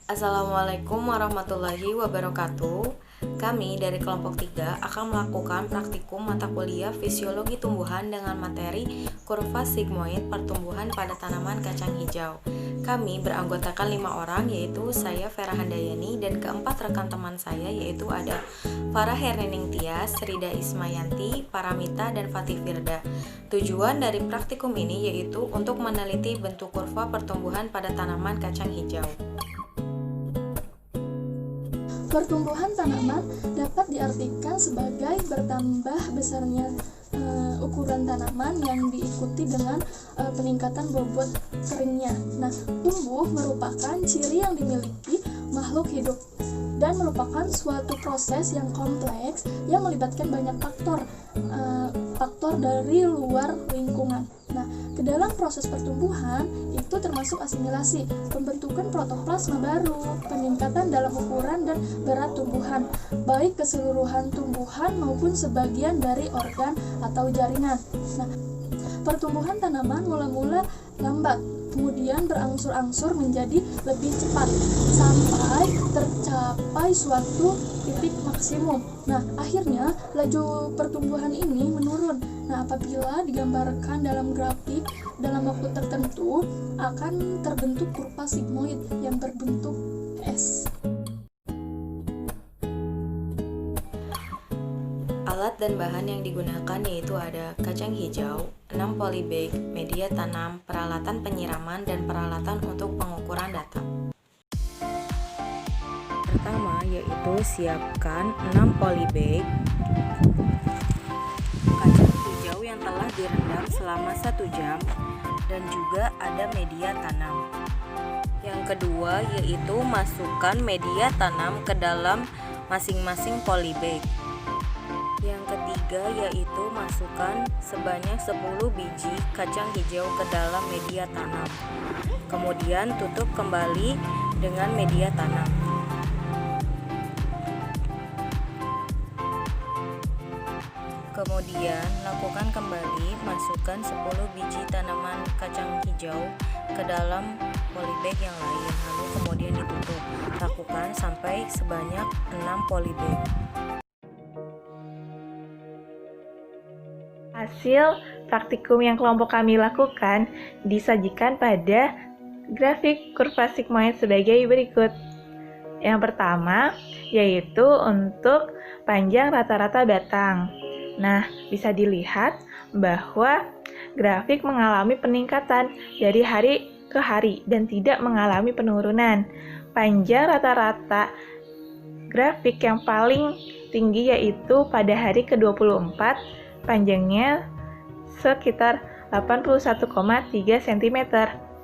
Assalamualaikum warahmatullahi wabarakatuh. Kami dari kelompok 3 akan melakukan praktikum mata kuliah fisiologi tumbuhan dengan materi kurva sigmoid pertumbuhan pada tanaman kacang hijau. Kami beranggotakan 5 orang, yaitu saya Vera Handayani dan keempat rekan teman saya, yaitu ada Farah Hernining Tias, Rida Ismayanti, Paramita, dan Fatih Firda. Tujuan dari praktikum ini yaitu untuk meneliti bentuk kurva pertumbuhan pada tanaman kacang hijau. Pertumbuhan tanaman dapat diartikan sebagai bertambah besarnya ukuran tanaman yang diikuti dengan peningkatan bobot keringnya. Nah, tumbuh merupakan ciri yang dimiliki makhluk hidup dan merupakan suatu proses yang kompleks yang melibatkan banyak faktor dari luar lingkungan. Nah, ke dalam proses pertumbuhan itu termasuk asimilasi, pembentukan protoplasma baru, peningkatan dalam ukuran dan berat tumbuhan, baik keseluruhan tumbuhan maupun sebagian dari organ atau jaringan. Nah, pertumbuhan tanaman mula-mula lambat, kemudian berangsur-angsur menjadi lebih cepat sampai tercapai suatu titik maksimum. Nah, akhirnya laju pertumbuhan ini menurun. Nah, apabila digambarkan dalam grafik dalam waktu tertentu akan terbentuk kurva sigmoid yang berbentuk S. Alat dan bahan yang digunakan yaitu ada kacang hijau, 6 polybag, media tanam, peralatan penyiraman, dan peralatan untuk pengukuran data. Pertama yaitu siapkan 6 polybag kacang hijau yang telah direndam selama 1 jam dan juga ada media tanam. Yang kedua yaitu masukkan media tanam ke dalam masing-masing polybag. Yang ketiga yaitu masukkan sebanyak 10 biji kacang hijau ke dalam media tanam. Kemudian tutup kembali dengan media tanam. Kemudian lakukan kembali, masukkan 10 biji tanaman kacang hijau ke dalam polybag yang lain, lalu kemudian ditutup. Lakukan sampai sebanyak 6 polybag. Hasil praktikum yang kelompok kami lakukan disajikan pada grafik kurva sigmoid sebagai berikut. Yang pertama yaitu untuk panjang rata-rata batang. Nah, bisa dilihat bahwa grafik mengalami peningkatan dari hari ke hari dan tidak mengalami penurunan. Panjang rata-rata grafik yang paling tinggi yaitu pada hari ke-24, panjangnya sekitar 81,3 cm.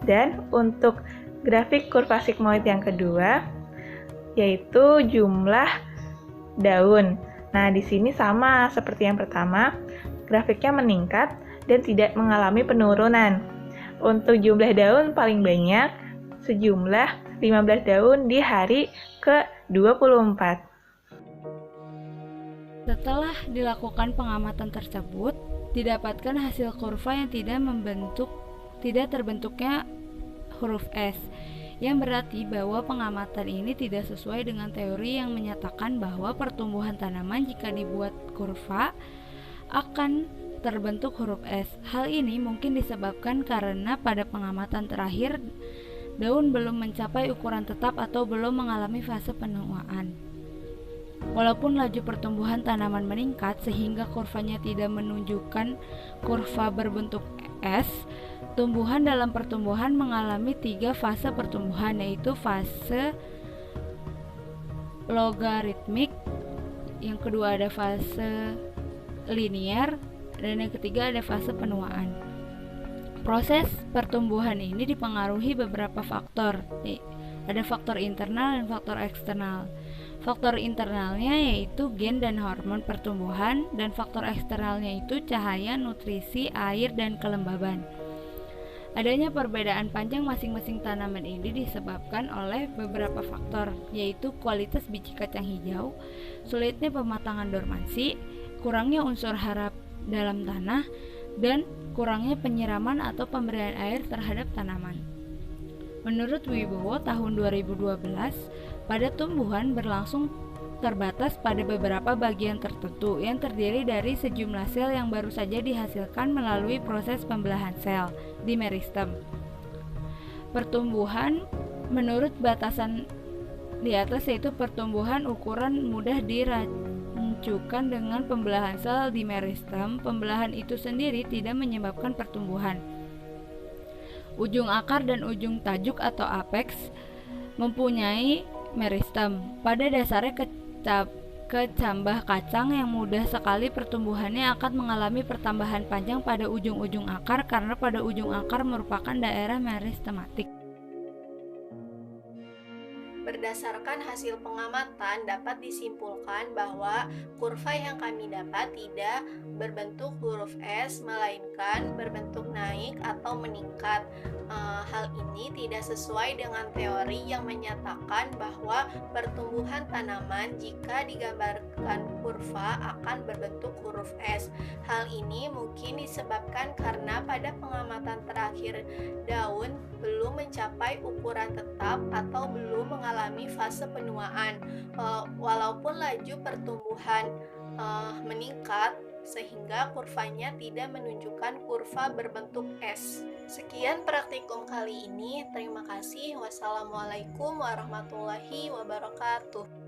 Dan untuk grafik kurva sigmoid yang kedua yaitu jumlah daun. Nah, di sini sama seperti yang pertama, grafiknya meningkat dan tidak mengalami penurunan. Untuk jumlah daun paling banyak sejumlah 15 daun di hari ke-24. Setelah dilakukan pengamatan tersebut, didapatkan hasil kurva yang tidak terbentuknya huruf S, yang berarti bahwa pengamatan ini tidak sesuai dengan teori yang menyatakan bahwa pertumbuhan tanaman jika dibuat kurva akan terbentuk huruf S. Hal ini mungkin disebabkan karena pada pengamatan terakhir daun belum mencapai ukuran tetap atau belum mengalami fase penuaan. Walaupun laju pertumbuhan tanaman meningkat sehingga kurvanya tidak menunjukkan kurva berbentuk S, tumbuhan dalam pertumbuhan mengalami 3 fase pertumbuhan, yaitu fase logaritmik, yang kedua ada fase linier, dan yang ketiga ada fase penuaan. Proses pertumbuhan ini dipengaruhi beberapa faktor, ada faktor internal dan faktor eksternal. Faktor internalnya yaitu gen dan hormon pertumbuhan, dan faktor eksternalnya itu cahaya, nutrisi, air, dan kelembaban. Adanya perbedaan panjang masing-masing tanaman ini disebabkan oleh beberapa faktor, yaitu kualitas biji kacang hijau, sulitnya pematangan dormansi, kurangnya unsur hara dalam tanah, dan kurangnya penyiraman atau pemberian air terhadap tanaman. Menurut Wibowo tahun 2012, pada tumbuhan berlangsung terbatas pada beberapa bagian tertentu yang terdiri dari sejumlah sel yang baru saja dihasilkan melalui proses pembelahan sel di meristem. Pertumbuhan menurut batasan di atas yaitu pertumbuhan ukuran mudah dirancukan dengan pembelahan sel di meristem. Pembelahan itu sendiri tidak menyebabkan pertumbuhan. Ujung akar dan ujung tajuk atau apex mempunyai meristem. Pada dasarnya kecambah kacang yang mudah sekali pertumbuhannya akan mengalami pertambahan panjang pada ujung-ujung akar karena pada ujung akar merupakan daerah meristematik. Berdasarkan hasil pengamatan, dapat disimpulkan bahwa kurva yang kami dapat tidak berbentuk huruf S, melainkan berbentuk naik atau meningkat. Hal ini tidak sesuai dengan teori yang menyatakan bahwa pertumbuhan tanaman jika digambarkan kurva akan berbentuk huruf S. Hal ini mungkin disebabkan karena pada pengamatan terakhir daun belum mencapai ukuran tetap atau belum mengalami fase penuaan, walaupun laju pertumbuhan meningkat sehingga kurvanya tidak menunjukkan kurva berbentuk S. Sekian praktikum kali ini. Terima kasih. Wassalamualaikum warahmatullahi wabarakatuh.